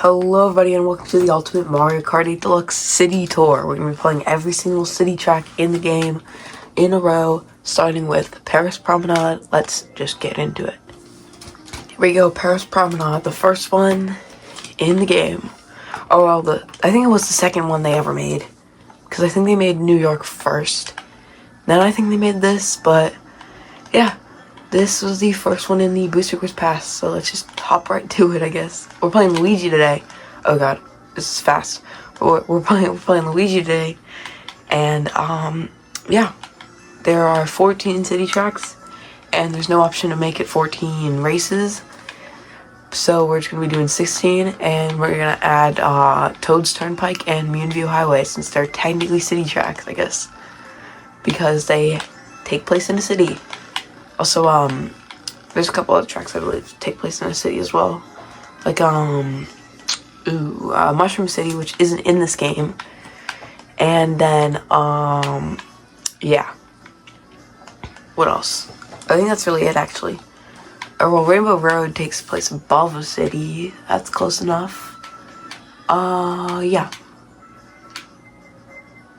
Hello everybody and welcome to the Ultimate Mario Kart 8 Deluxe City Tour. We're going to be playing every single city track in the game in a row, starting with Paris Promenade. Let's just get into it. Here we go, Paris Promenade, the first one in the game. Oh well, I think it was the second one they ever made, because I think they made New York first. Then I think they made this, but yeah. This was the first one in the Booster Course Pass, so let's just hop right to it, I guess. We're playing Luigi today. Oh god, this is fast. We're playing Luigi today, and yeah, there are 14 city tracks, and there's no option to make it 14 races. So we're just gonna be doing 16, and we're gonna add Toad's Turnpike and Moonview Highway, since they're technically city tracks, I guess, because they take place in a city. Also, there's a couple other tracks I believe take place in a city as well. Like, Mushroom City, which isn't in this game. And then, yeah. What else? I think that's really it, actually. Oh, well, Rainbow Road takes place above a city. That's close enough. Yeah.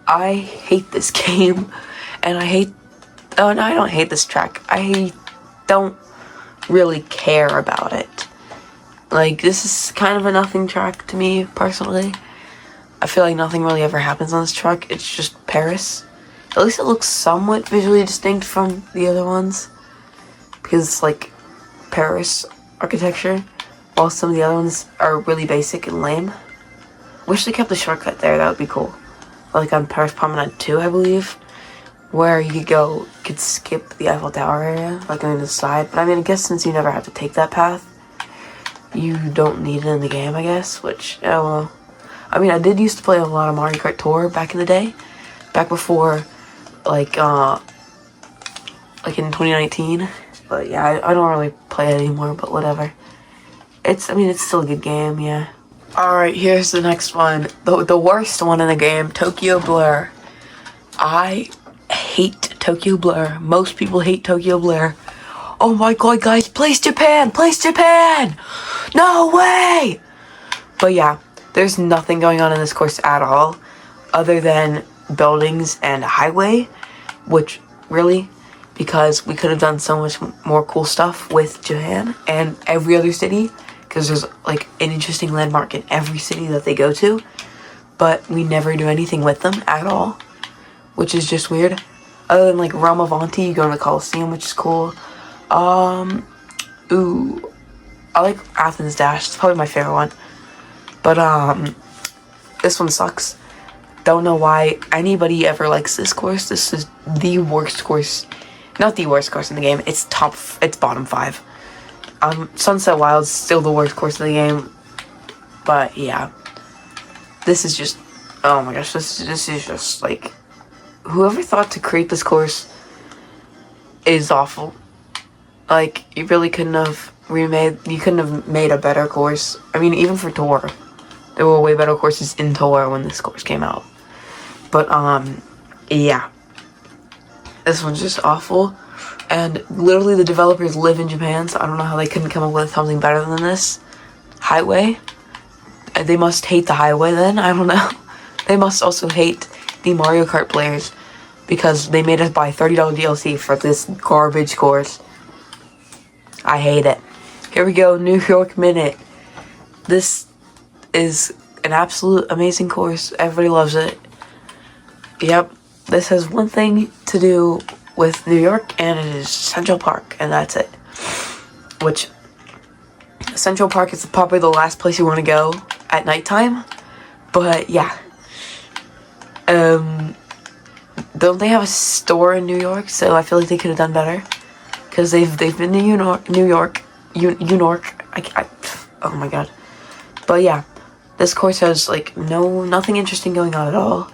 I hate this game, and oh no, I don't hate this track. I don't really care about it. Like, this is kind of a nothing track to me, personally. I feel like nothing really ever happens on this track. It's just Paris. At least it looks somewhat visually distinct from the other ones, because it's like Paris architecture, while some of the other ones are really basic and lame. Wish they kept the shortcut there, that would be cool. Like on Paris Promenade 2, I believe, where you could skip the Eiffel Tower area, like on the side. But I mean, I guess since you never have to take that path, you don't need it in the game, I guess, which, oh well. I mean, I did used to play a lot of Mario Kart Tour back in the day, back before, like in 2019, but yeah, I don't really play it anymore, but whatever. It's still a good game, yeah. Alright, here's the next one, the worst one in the game, Tokyo Blur. I hate Tokyo Blur. Most people hate Tokyo Blur. Oh my god, guys, place Japan! Place Japan! No way! But yeah, there's nothing going on in this course at all, other than buildings and a highway, which, really, because we could have done so much more cool stuff with Japan and every other city, because there's, like, an interesting landmark in every city that they go to, but we never do anything with them at all, which is just weird. Other than, like, Realm of Auntie, you go to the Coliseum, which is cool. I like Athens Dash. It's probably my favorite one. But, this one sucks. Don't know why anybody ever likes this course. This is the worst course. Not the worst course in the game. It's bottom 5. Sunset Wild's still the worst course in the game. But, yeah. This is just, oh my gosh, this is just, like, whoever thought to create this course is awful. Like, you really couldn't have made a better course. I mean, even for Tour, there were way better courses in Tour when this course came out. But, yeah. This one's just awful. And literally the developers live in Japan, so I don't know how they couldn't come up with something better than this. Highway? They must hate the highway then? I don't know. They must also hate the Mario Kart players, because they made us buy $30 DLC for this garbage course. I hate it. Here we go, New York Minute. This is an absolute amazing course. Everybody loves it. Yep, this has one thing to do with New York, and it is Central Park, and that's it. Which, Central Park is probably the last place you want to go at nighttime, but yeah. Don't they have a store in New York? So I feel like they could have done better, because they've been to New York. Oh my god. But yeah, this course has like nothing interesting going on at all.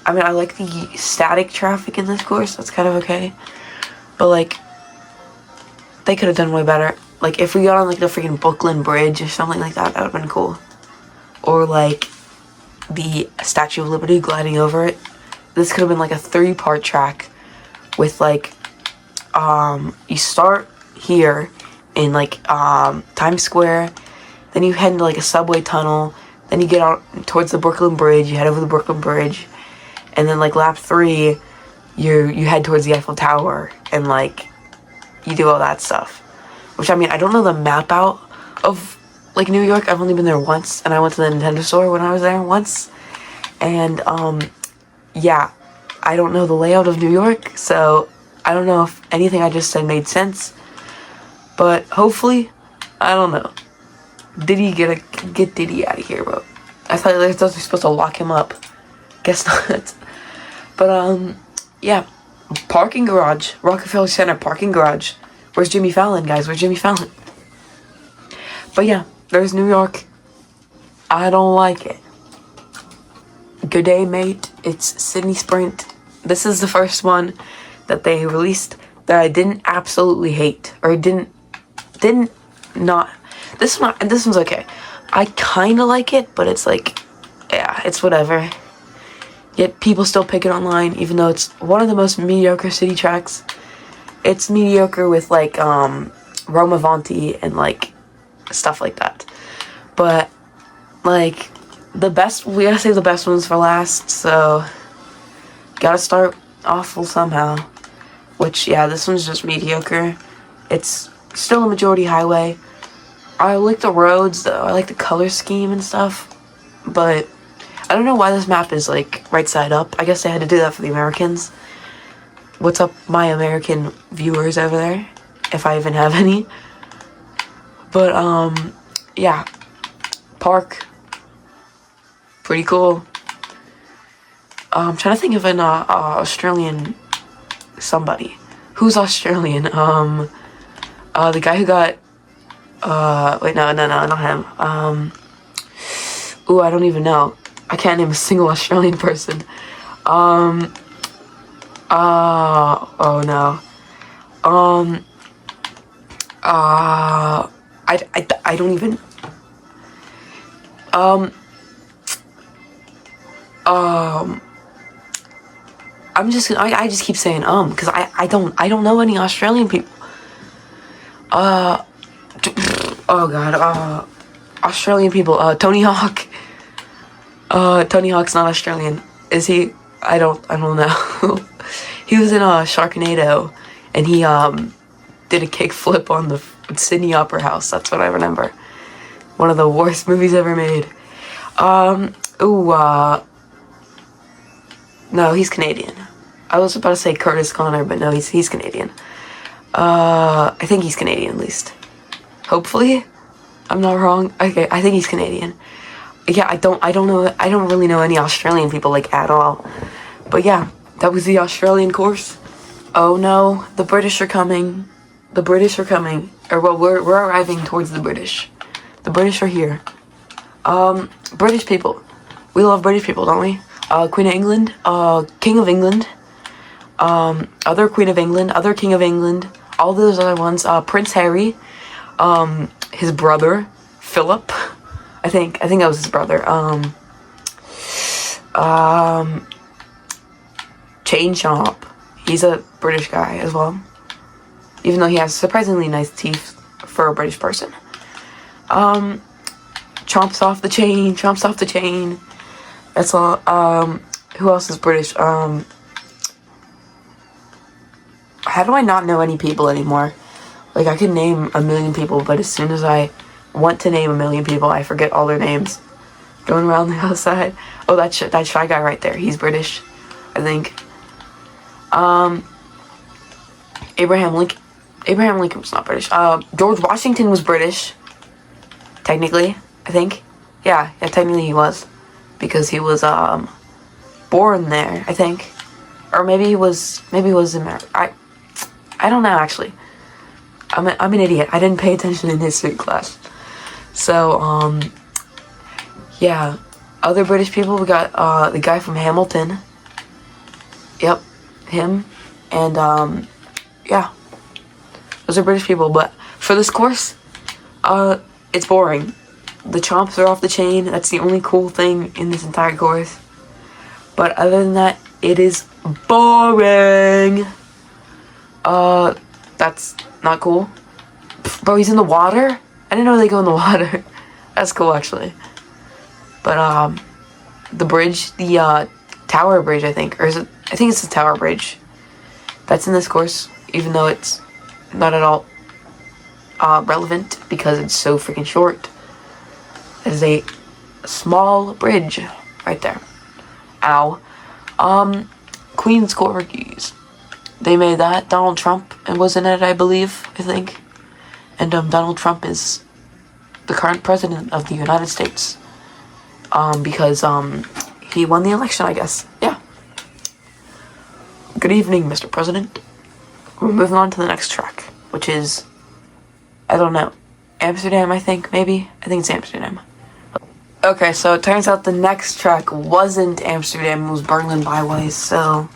I mean, I like the static traffic in this course. That's kind of okay, but like, they could have done way better. Like, if we got on like the freaking Brooklyn Bridge or something like that, that would have been cool. Or like the Statue of Liberty gliding over it. This could have been like a 3-part track with like, you start here in like Times Square, then you head into like a subway tunnel, then you get out towards the Brooklyn Bridge, you head over the Brooklyn Bridge, and then like lap 3, you head towards the Eiffel Tower, and like you do all that stuff. Which, I mean, I don't know the map out of like New York. I've only been there once, and I went to the Nintendo store when I was there once. And yeah, I don't know the layout of New York, so I don't know if anything I just said made sense. But hopefully, I don't know. Diddy get Diddy out of here, bro. I thought they were supposed to lock him up. Guess not. But yeah, parking garage, Rockefeller Center parking garage. Where's Jimmy Fallon, guys? Where's Jimmy Fallon? But yeah, there's New York. I don't like it. Good day, mate. It's Sydney Sprint. This is the first one that they released that I didn't absolutely hate, or didn't not. This one's okay. I kind of like it, but it's like, yeah, it's whatever. Yet people still pick it online, even though it's one of the most mediocre city tracks. It's mediocre with like Roma Vanti and like stuff like that. But like we gotta save the best ones for last, so gotta start awful somehow. Which, yeah, this one's just mediocre. It's still a majority highway. I like the roads though. I like the color scheme and stuff. But I don't know why this map is like right side up. I guess they had to do that for the Americans. What's up, my American viewers over there, if I even have any. But yeah, park, pretty cool. I'm trying to think of an Australian somebody. Who's Australian? The guy who got wait, no, not him. Ooh, I don't even know. I can't name a single Australian person. Oh no. I don't even. I just keep saying because I don't know any Australian people. Oh god. Australian people. Tony Hawk. Tony Hawk's not Australian, is he? I don't know. He was in Sharknado, and he did a kickflip on the Sydney Opera House. That's what I remember. One of the worst movies ever made. No, he's Canadian. I was about to say Curtis Connor, but no, he's Canadian. I think he's Canadian at least. Hopefully, I'm not wrong. Okay, I think he's Canadian. Yeah, I don't know. I don't really know any Australian people like at all. But yeah, that was the Australian course. Oh no, the British are coming. The British are coming. Or well, we're arriving towards the British. The British are here. British people. We love British people, don't we? Queen of England, King of England, other Queen of England, other King of England, all those other ones, Prince Harry, his brother, Philip, I think that was his brother, Chain Chomp, he's a British guy as well, even though he has surprisingly nice teeth for a British person. Chomps off the chain, that's all. Who else is British? How do I not know any people anymore? Like, I could name a million people, but as soon as I want to name a million people, I forget all their names. Going around the outside. Oh, that shy guy right there. He's British, I think. Abraham Lincoln was not British. George Washington was British. Technically, I think. Yeah, technically he was. Because he was born there, I think, or maybe he was American. I don't know actually. I'm an idiot. I didn't pay attention in history class. So yeah, other British people, we got the guy from Hamilton. Yep, him, and yeah, those are British people. But for this course, it's boring. The chomps are off the chain. That's the only cool thing in this entire course. But other than that, it is boring. That's not cool. Bro, he's in the water? I didn't know they go in the water. That's cool, actually. But, the bridge, the, Tower Bridge, I think. Or is it? I think it's the Tower Bridge. That's in this course, even though it's not at all, relevant because it's so freaking short. It is a small bridge right there. Ow. Queen's Corgis. They made that. Donald Trump was in it, I believe, I think. And, Donald Trump is the current president of the United States. Because, he won the election, I guess. Yeah. Good evening, Mr. President. We're moving on to the next track, which is, I don't know, Amsterdam, I think, maybe? I think it's Amsterdam. Okay, so it turns out the next track wasn't Amsterdam, it was Berlin Byways, so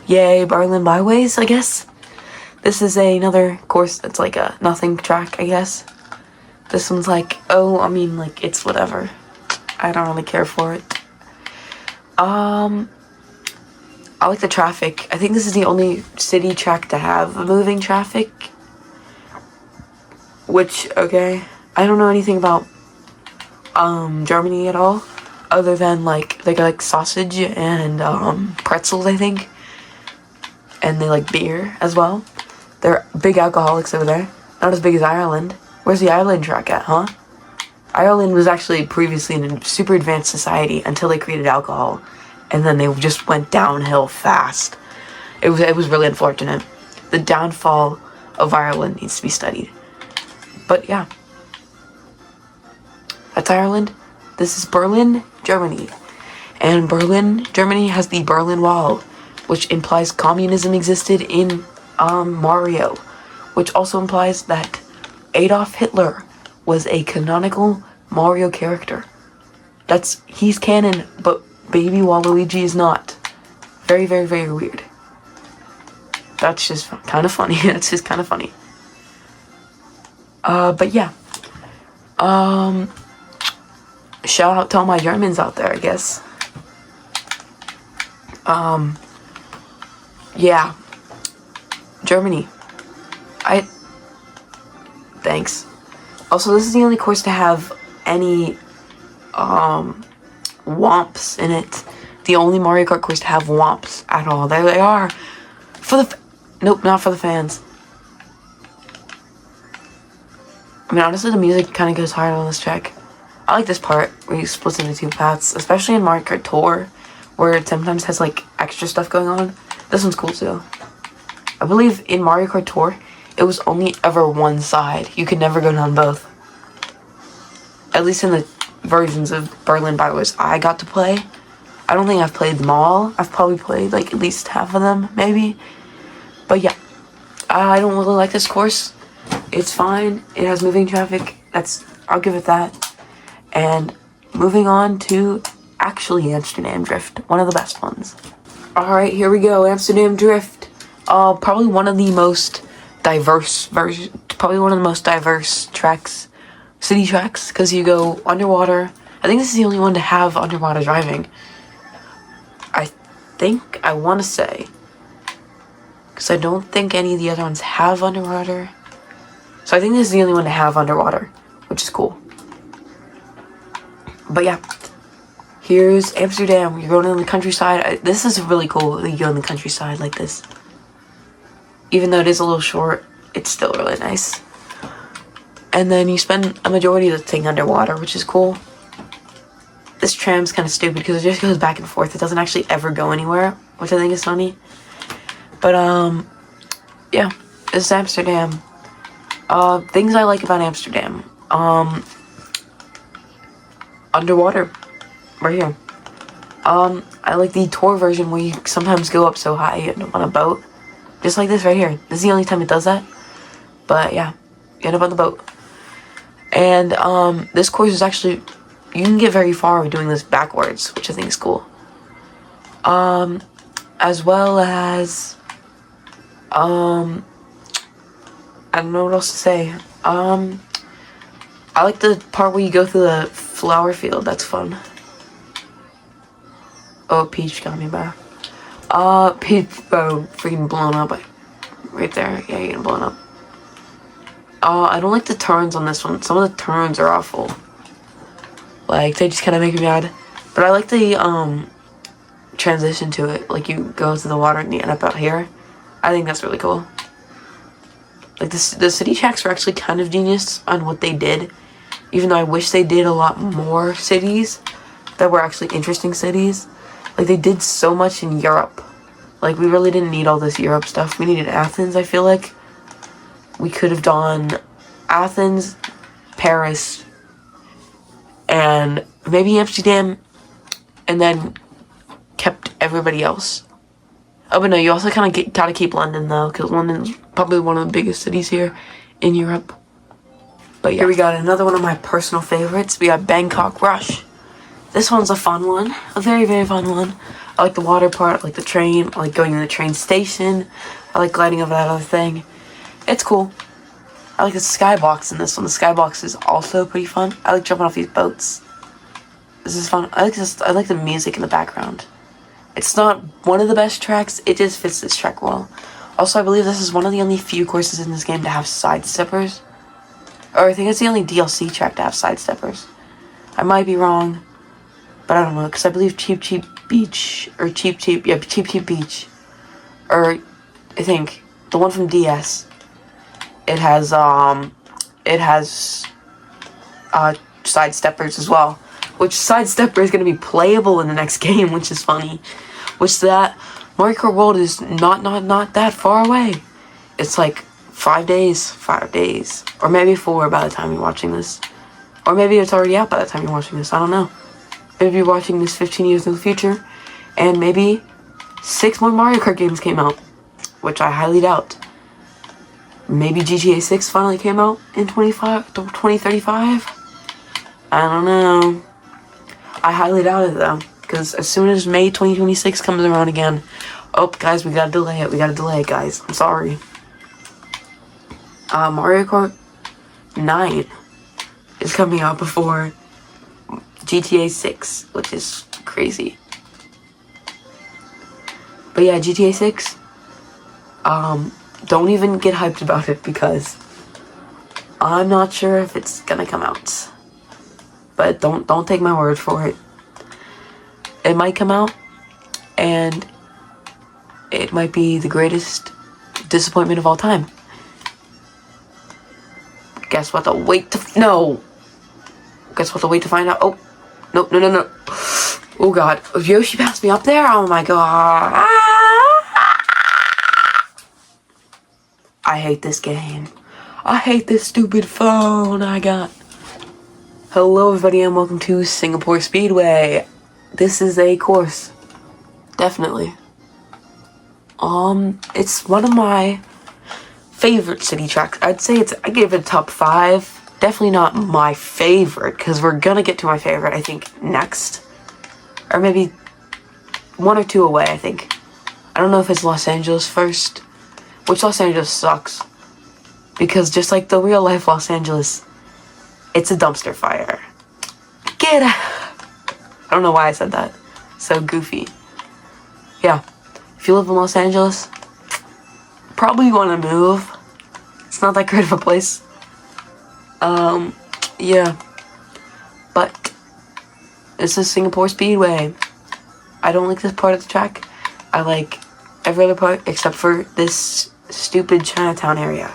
yay, Berlin Byways, I guess. This is another course that's like a nothing track, I guess. This one's like, oh, I mean, like, it's whatever. I don't really care for it. I like the traffic. I think this is the only city track to have moving traffic. Which, okay, I don't know anything about Germany at all, other than like they got like sausage and pretzels, I think, and they like beer as well. They're big alcoholics over there. Not as big as Ireland. Where's the Ireland track at, huh? Ireland was actually previously in a super advanced society until they created alcohol, and then they just went downhill fast. It was really unfortunate. The downfall of Ireland needs to be studied. But yeah. That's Ireland. This is Berlin, Germany. And Berlin, Germany has the Berlin Wall, which implies communism existed in Mario, which also implies that Adolf Hitler was a canonical Mario character. He's canon, but baby Waluigi is not. Very, very, very weird. That's just kind of funny. That's just kind of funny. But yeah. Shout out to all my Germans out there, I guess. Yeah. Germany. Thanks. Also, this is the only course to have any, womps in it. The only Mario Kart course to have womps at all. There they are. Nope, not for the fans. I mean, honestly, the music kind of goes hard on this track. I like this part where you split into two paths, especially in Mario Kart Tour, where it sometimes has, like, extra stuff going on. This one's cool, too. I believe in Mario Kart Tour, it was only ever one side. You could never go down both. At least in the versions of Berlin Byways I got to play. I don't think I've played them all. I've probably played, like, at least half of them, maybe. But yeah, I don't really like this course. It's fine. It has moving traffic. I'll give it that. And moving on to actually Amsterdam Drift, one of the best ones. Alright, here we go, Amsterdam Drift. Probably one of the most diverse tracks, city tracks, because you go underwater. I think this is the only one to have underwater driving. I want to say, because I don't think any of the other ones have underwater. So I think this is the only one to have underwater, which is cool. But yeah, here's Amsterdam. You're going in the countryside. This is really cool that you go in the countryside like this. Even though it is a little short, it's still really nice. And then you spend a majority of the thing underwater, which is cool. This tram's kind of stupid because it just goes back and forth. It doesn't actually ever go anywhere, which I think is funny. But, yeah, this is Amsterdam. Things I like about Amsterdam. Underwater. Right here. I like the tour version where you sometimes go up so high on a boat. Just like this right here. This is the only time it does that. But, yeah, you end up on the boat. And, this course is actually, you can get very far doing this backwards, which I think is cool. As well as, I don't know what else to say. I like the part where you go through the flower field. That's fun. Oh, Peach got me back. Peach, freaking blown up. Right there. Yeah, you're getting blown up. I don't like the turns on this one. Some of the turns are awful. Like, they just kind of make me mad. But I like the transition to it. Like, you go to the water and you end up out here. I think that's really cool. Like, the city tracks were actually kind of genius on what they did. Even though I wish they did a lot more cities that were actually interesting cities. Like, they did so much in Europe. Like, we really didn't need all this Europe stuff. We needed Athens, I feel like. We could have done Athens, Paris, and maybe Amsterdam, and then kept everybody else. Oh, but no, you also kind of gotta keep London, though, because London's probably one of the biggest cities here in Europe. But yeah. Here we got another one of my personal favorites. We got Bangkok Rush. This one's a fun one. A very, very fun one. I like the water part. I like the train. I like going to the train station. I like gliding over that other thing. It's cool. I like the skybox in this one. The skybox is also pretty fun. I like jumping off these boats. This is fun. I like the music in the background. It's not one of the best tracks. It just fits this track well. Also, I believe this is one of the only few courses in this game to have sidesteppers. Or I think it's the only DLC track to have sidesteppers. I might be wrong, but I don't know, because I believe Cheap Cheap Beach, or Cheap Cheap Beach, or I think the one from DS, it has sidesteppers as well, which sidestepper is going to be playable in the next game, which is funny. Which that Mario Kart World is not that far away. It's like 5 days, or maybe 4 by the time you're watching this, or maybe it's already out by the time you're watching this. I don't know. Maybe you're watching this 15 years in the future, and maybe 6 more Mario Kart games came out, which I highly doubt. Maybe GTA 6 finally came out in 2035? I don't know. I highly doubt it, though, because as soon as May 2026 comes around again, oh, guys, we gotta delay it, guys. I'm sorry. Mario Kart 9 is coming out before GTA 6, which is crazy. But yeah, GTA 6, don't even get hyped about it because I'm not sure if it's gonna come out. But don't take my word for it. It might come out, and it might be the greatest disappointment of all time. Guess what? Guess what? The wait to find out. Oh, no. Oh God, if Yoshi passed me up there, oh my God. I hate this game. I hate this stupid phone I got. Hello everybody and welcome to Singapore Speedway. This is a course. Definitely. It's one of my favorite city tracks. I'd give it a top 5. Definitely not my favorite, because we're gonna get to my favorite, I think, next. Or maybe 1 or 2 away, I think. I don't know if it's Los Angeles first, which Los Angeles sucks. Because just like the real life Los Angeles, it's a dumpster fire. Get out. I don't know why I said that. So goofy. Yeah. If you live in Los Angeles, probably want to move. It's not that great of a place. Yeah. But this is Singapore Speedway. I don't like this part of the track. I like every other part except for this stupid Chinatown area.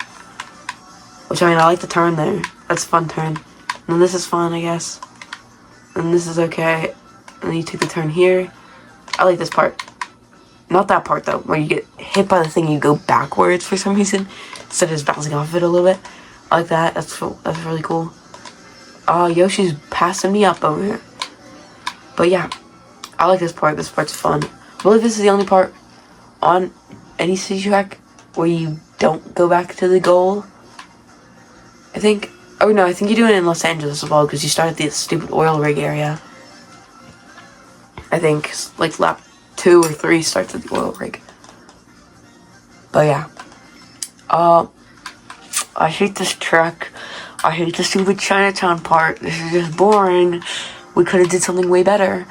Which, I mean, I like the turn there. That's a fun turn. And then this is fun, I guess. And this is okay. And then you take the turn here. I like this part. Not that part, though, where you get hit by the thing and you go backwards for some reason, instead of just bouncing off of it a little bit. I like that. That's really cool. Yoshi's passing me up over here. But yeah, I like this part. This part's fun. I believe this is the only part on any city track where you don't go back to the goal. I think. Oh no, I think you do it in Los Angeles as well, because you start at the stupid oil rig area. I think, like, lap 2 or 3 starts at the oil rig. But yeah. I hate this track. I hate the stupid Chinatown part. This is just boring. We could have did something way better.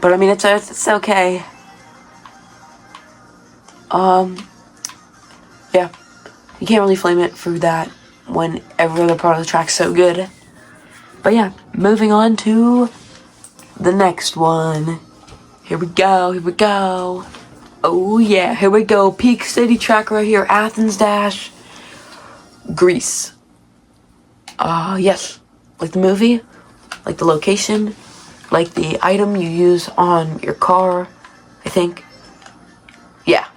But I mean, it's okay. Yeah. You can't really flame it for that when every other part of the track's so good. But yeah, moving on to the next one. Here we go. Oh yeah, here we go. Peak City track right here. Athens Dash, Greece. Yes. Like the movie, like the location, like the item you use on your car, I think. Yeah.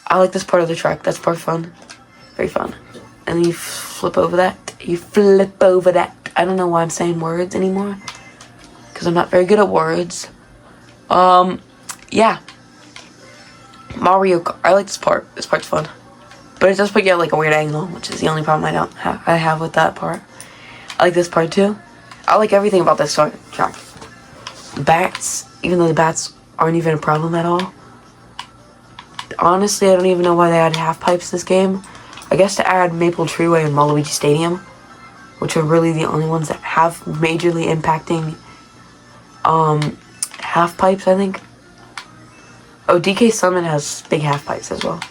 I like this part of the track. That's part fun. Very fun. And then you flip over that. I don't know why I'm saying words anymore, because I'm not very good at words. Yeah. Mario Kart. I like this part. This part's fun. But it does put you at like a weird angle, which is the only problem I have with that part. I like this part too. I like everything about this track. Bats, even though the bats aren't even a problem at all. Honestly, I don't even know why they added half pipes this game. I guess to add Maple Treeway and Waluigi Stadium, which are really the only ones that have majorly impacting half pipes, I think. Oh, DK Summit has big half pipes as well.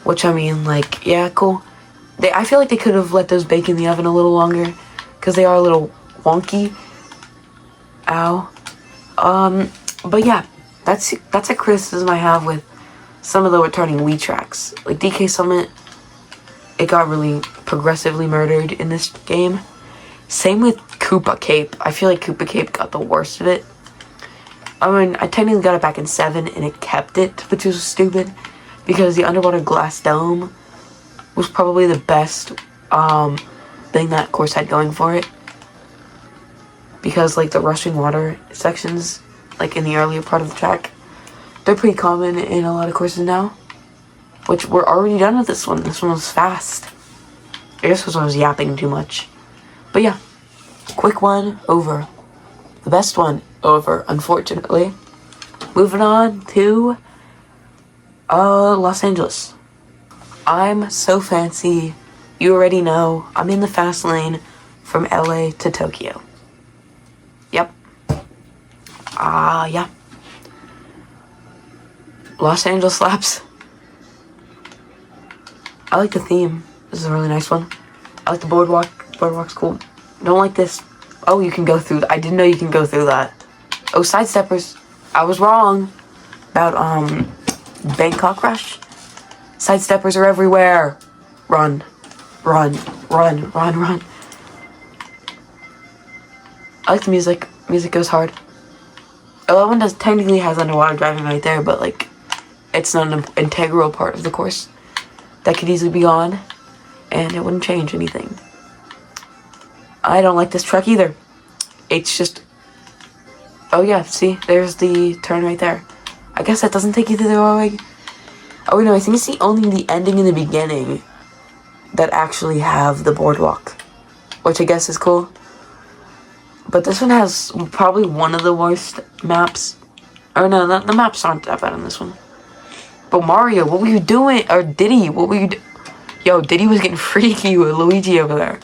Which, I mean, like, yeah, cool. I feel like they could have let those bake in the oven a little longer, because they are a little wonky. Ow. But yeah, that's a criticism I have with some of the returning Wii tracks. Like DK Summit, it got really progressively murdered in this game. Same with Koopa Cape. I feel like Koopa Cape got the worst of it. I mean, I technically got it back in 7 and it kept it, which was stupid, because the underwater glass dome was probably the best thing that course had going for it. Because like the rushing water sections, like in the earlier part of the track, they're pretty common in a lot of courses now. Which we're already done with this one. This one was fast. I guess because I was yapping too much. But yeah, quick one over. The best one over, unfortunately. Moving on to Los Angeles. I'm so fancy. You already know. I'm in the fast lane from LA to Tokyo. Yep. Yeah. Los Angeles slaps. I like the theme. This is a really nice one. I like the boardwalk. Boardwalk's cool. Don't like this. Oh, you can go through. I didn't know you can go through that. Oh, sidesteppers. I was wrong about Bangkok Rush. Sidesteppers are everywhere. Run. Run. Run. Run. Run. I like the music. Music goes hard. 11 technically has underwater driving right there, but like, it's not an integral part of the course. That could easily be gone, and it wouldn't change anything. I don't like this track either. It's just... Oh yeah, see? There's the turn right there. I guess that doesn't take you through the oil rig. Oh wait, no, I think it's only the ending and the beginning that actually have the boardwalk, which I guess is cool. But this one has probably one of the worst maps. Oh no, the maps aren't that bad on this one. But Mario, what were you doing? Or Diddy, what were you Yo, Diddy was getting freaky with Luigi over there.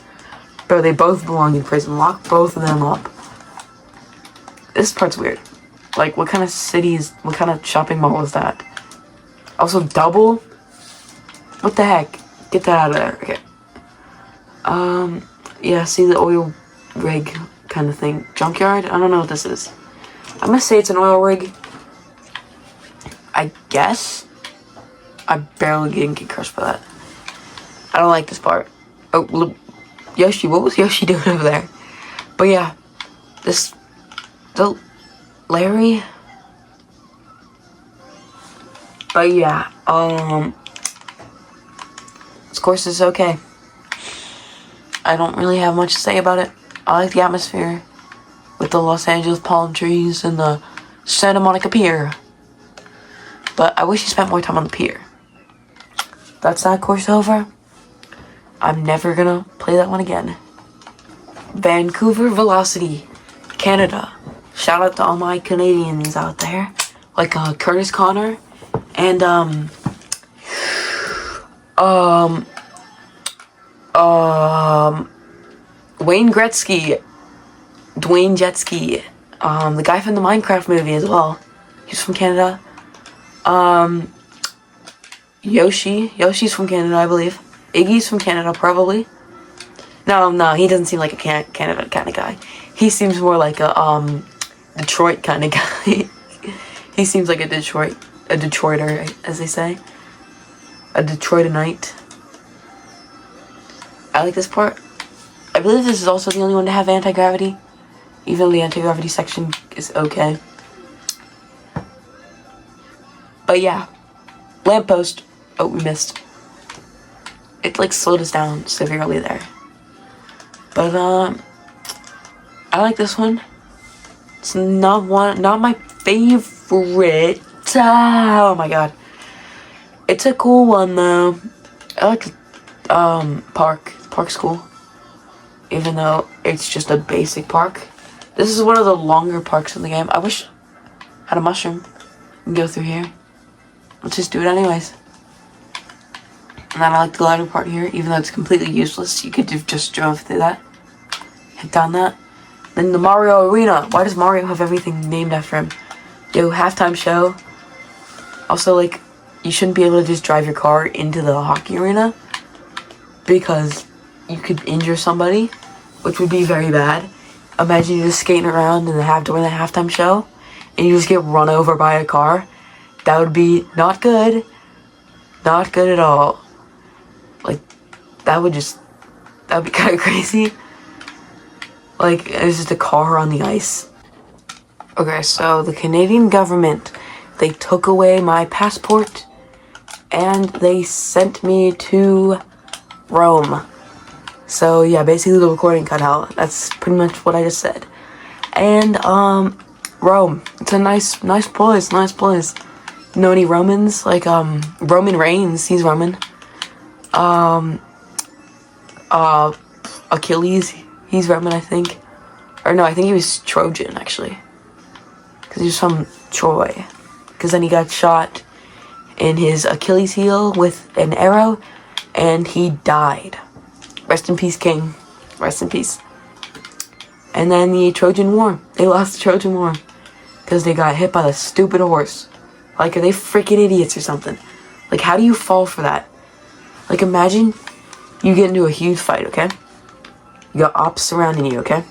Bro, they both belong in prison. Lock both of them up. This part's weird. Like, what kind of what kind of shopping mall is that? Also, double? What the heck? Get that out of there. Okay. Yeah, see the oil rig kind of thing. Junkyard? I don't know what this is. I'm gonna say it's an oil rig. I guess? I barely didn't get crushed by that. I don't like this part. Oh, look. Yoshi, what was Yoshi doing over there? But yeah, Larry. But yeah, this course is okay. I don't really have much to say about it. I like the atmosphere with the Los Angeles palm trees and the Santa Monica Pier. But I wish you spent more time on the pier. That's that course over. I'm never gonna play that one again. Vancouver Velocity, Canada. Shout out to all my Canadians out there, like Curtis Connor and Wayne Gretzky, Dwayne Jetski, the guy from the Minecraft movie as well. He's from Canada. Yoshi's from Canada, I believe. Iggy's from Canada, probably. No, he doesn't seem like a Canada kind of guy. He seems more like a Detroit kind of guy. He seems like a Detroiter, as they say. A Detroitanite. I like this part. I believe this is also the only one to have anti-gravity. Even though the anti-gravity section is okay. But yeah. Lamppost. Oh, we missed. It like slowed us down severely there. But I like this one. It's not my favorite. Oh my god. It's a cool one though. I like park. The park's cool. Even though it's just a basic park. This is one of the longer parks in the game. I wish I had a mushroom. We can go through here. Let's just do it anyways. And then I like the glider part here, even though it's completely useless. You could have just drove through that. Hit down that. Then the Mario Arena. Why does Mario have everything named after him? Yo, halftime show. Also, like, you shouldn't be able to just drive your car into the hockey arena. Because you could injure somebody, which would be very bad. Imagine you just skating around during the halftime show, and you just get run over by a car. That would be not good. Not good at all. Like, that would be kind of crazy. Like, it's just a car on the ice. Okay, so the Canadian government, they took away my passport, and they sent me to Rome. So yeah, basically the recording cut out. That's pretty much what I just said. And Rome. It's a nice place. Know any Romans? Like Roman Reigns, he's Roman. Achilles, he's Roman, I think. Or no, I think he was Trojan actually. Cause he was from Troy. Cause then he got shot in his Achilles heel with an arrow, and he died. Rest in peace, King. Rest in peace. And then the Trojan War. They lost the Trojan War. Because they got hit by the stupid horse. Like, are they freaking idiots or something? Like, how do you fall for that? Like, imagine you get into a huge fight, okay? You got ops surrounding you, okay?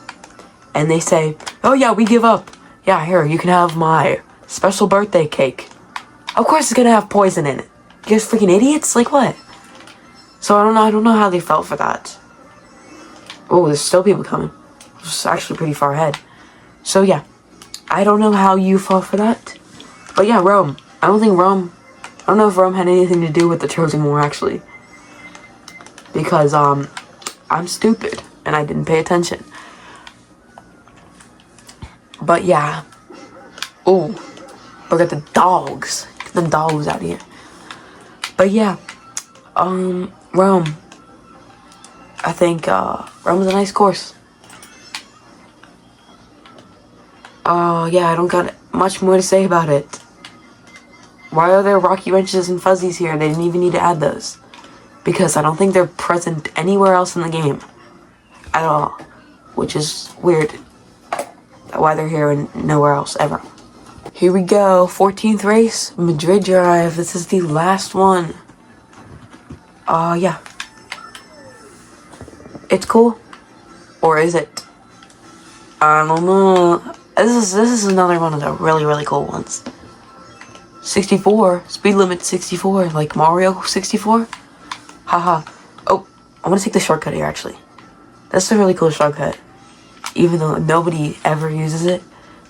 And they say, oh yeah, we give up. Yeah, here, you can have my special birthday cake. Of course it's gonna have poison in it. You guys freaking idiots? Like, what? So I don't know how they felt for that. Oh, there's still people coming. It's actually pretty far ahead. So yeah, I don't know how you felt for that. But yeah, Rome. I don't know if Rome had anything to do with the Trojan War actually. Because I'm stupid and I didn't pay attention. But yeah. Oh, look at the dogs. Get them dogs out of here. But yeah, Rome. I think Rome is a nice course. Yeah, I don't got much more to say about it. Why are there rocky wrenches and fuzzies here? They didn't even need to add those. Because I don't think they're present anywhere else in the game. At all. Which is weird. Why they're here and nowhere else ever. Here we go. 14th race. Madrid Drive. This is the last one. Yeah. It's cool. Or is it? I don't know. This is another one of the really, really cool ones. 64. Speed limit 64. Like Mario 64. Haha. Oh, I want to take the shortcut here, actually. That's a really cool shortcut. Even though nobody ever uses it.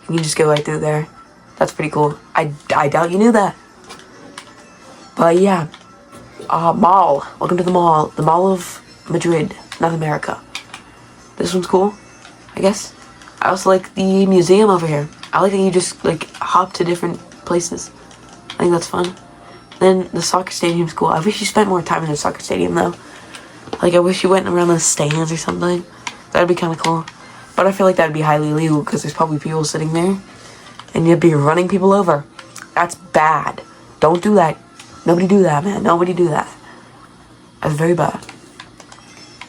You can just go right through there. That's pretty cool. I doubt you knew that. But yeah. Mall. Welcome to the mall. The Mall of Madrid, North America. This one's cool, I guess. I also like the museum over here. I like that you just, like, hop to different places. I think that's fun. Then the soccer stadium's cool. I wish you spent more time in the soccer stadium, though. Like, I wish you went around the stands or something. That'd be kind of cool. But I feel like that'd be highly illegal because there's probably people sitting there. And you'd be running people over. That's bad. Don't do that. Nobody do that, man. Nobody do that. That's very bad.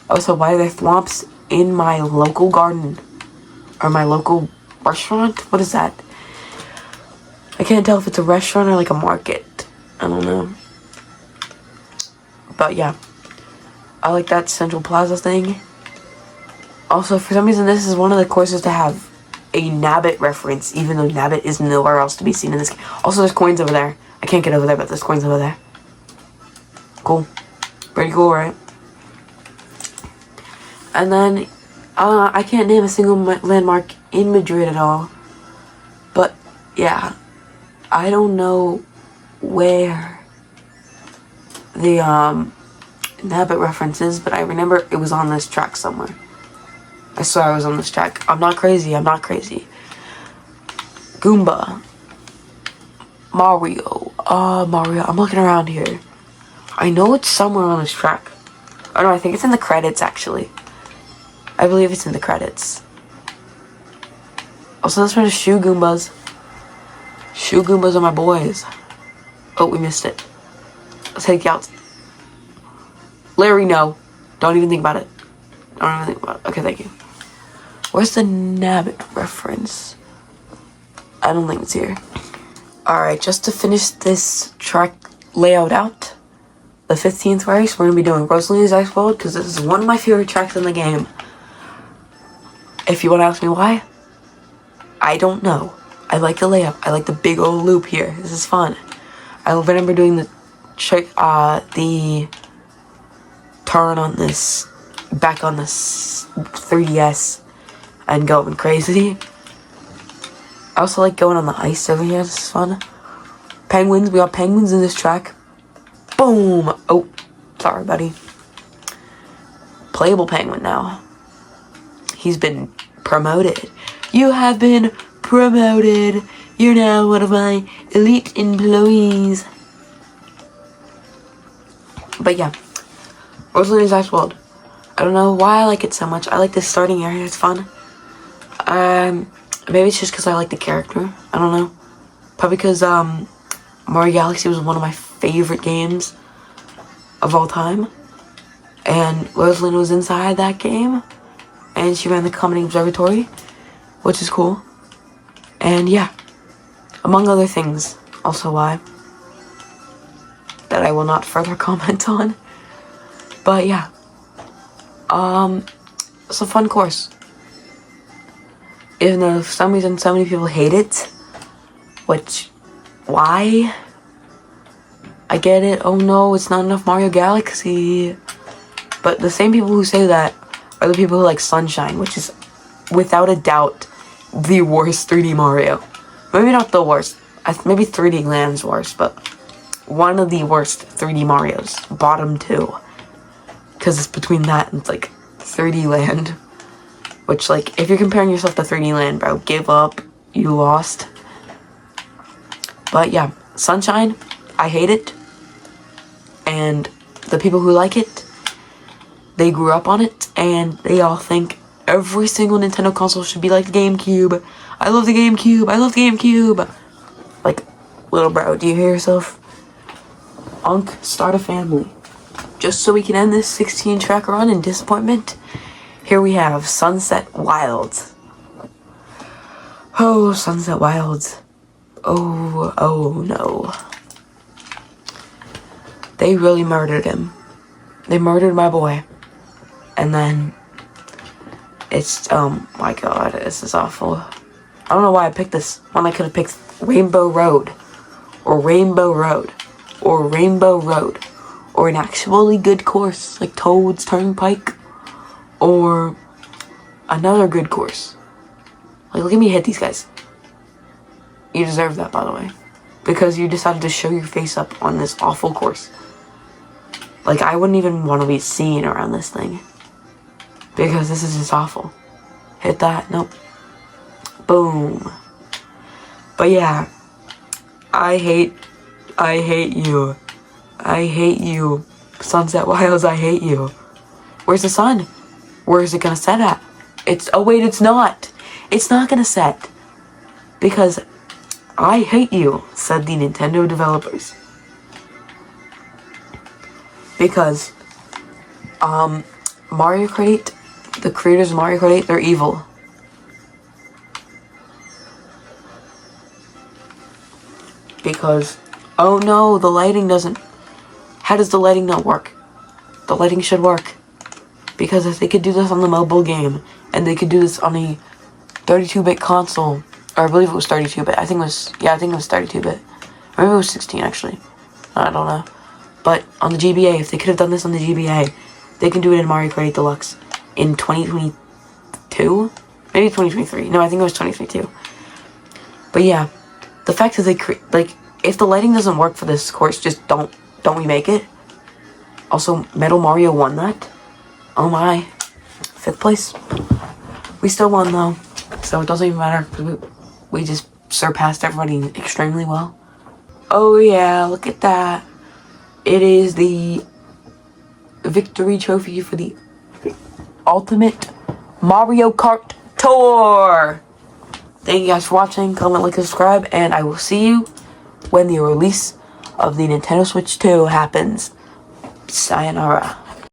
Also, why are there thwomps in my local garden? Or my local restaurant? What is that? I can't tell if it's a restaurant or like a market. I don't know. But yeah. I like that Central Plaza thing. Also, for some reason, this is one of the courses to have a Nabbit reference, even though Nabbit is nowhere else to be seen in this game. Also, there's coins over there. I can't get over there, but there's coins over there. Cool. Pretty cool, right? And then, I can't name a single landmark in Madrid at all. But, yeah. I don't know where the, Nabbit reference is, but I remember it was on this track somewhere. I swear I was on this track. I'm not crazy. Goomba. Mario. Mario. I'm looking around here. I know it's somewhere on this track. Oh no, I think it's in the credits, actually. I believe it's in the credits. Also, this one is Shoe Goombas. Shoe Goombas are my boys. Oh, we missed it. Let's take you out. Larry, no. Don't even think about it. Okay, thank you. Where's the Nabbit reference? I don't think it's here. Alright, just to finish this track layout out, the 15th race, we're going to be doing Rosalina's Ice World, because this is one of my favorite tracks in the game. If you want to ask me why, I don't know. I like the layout. I like the big old loop here. This is fun. I remember doing the turn on this, back on this 3DS, and going crazy. I also like going on the ice over here. This is fun. Penguins. We got penguins in this track. Boom. Oh, sorry, buddy. Playable penguin now. He's been promoted. You have been promoted. You're now one of my elite employees. But yeah, Rosalina's Ice World. I don't know why I like it so much. I like this starting area. It's fun. Maybe it's just because I like the character. I don't know. Probably because Mario Galaxy was one of my favorite games of all time. And Rosalina was inside that game. And she ran the Comedy Observatory, which is cool. And yeah, among other things, also why, that I will not further comment on. But yeah, it's a fun course. Even though for some reason so many people hate it, which, why? I get it. Oh no, it's not enough Mario Galaxy. But the same people who say that are the people who like Sunshine, which is without a doubt the worst 3D Mario. Maybe not the worst. Maybe 3D Land's worst, but one of the worst 3D Marios. Bottom two. Because it's between that and like 3D Land. Which, like, if you're comparing yourself to 3D Land, bro, give up. You lost. But yeah, Sunshine, I hate it. And the people who like it, they grew up on it, and they all think every single Nintendo console should be like the GameCube. I love the GameCube. I love the GameCube. Like, little bro, do you hear yourself? Unk, start a family. Just so we can end this 16 track run in disappointment, here we have Sunset Wilds. Oh, Sunset Wilds. Oh no. They really murdered him. They murdered my boy. And then it's, oh my god, this is awful. I don't know why I picked this one. I could have picked Rainbow Road, or Rainbow Road, or Rainbow Road, or an actually good course like Toad's Turnpike, or another good course. Like, look at me hit these guys. You deserve that, by the way, because you decided to show your face up on this awful course. Like, I wouldn't even want to be seen around this thing, because this is just awful. Hit that. Nope. Boom. But yeah, I hate you. I hate you. Sunset Wilds, I hate you. Where's the sun? Where is it gonna set at? Oh wait, it's not. It's not gonna set. Because I hate you, said the Nintendo developers. Because, Mario Kart 8, the creators of Mario Kart 8, they're evil. Because, oh no, the lighting doesn't. How does the lighting not work? The lighting should work. Because if they could do this on the mobile game, and they could do this on a 32-bit console, or I believe it was 32-bit. I think it was 32-bit. Or maybe it was 16, actually. I don't know. But on the GBA, if they could have done this on the GBA, they can do it in Mario Kart 8 Deluxe in 2022? Maybe 2023. No, I think it was 2022. But yeah, the fact that they like, if the lighting doesn't work for this course, just don't remake it. Also, Metal Mario won that. Oh my. 5th place. We still won though, so it doesn't even matter, because we just surpassed everybody extremely well. Oh yeah, look at that. It is the victory trophy for the Ultimate Mario Kart Tour. Thank you guys for watching. Comment, like, subscribe, and I will see you when the release of the Nintendo Switch 2 happens. Sayonara.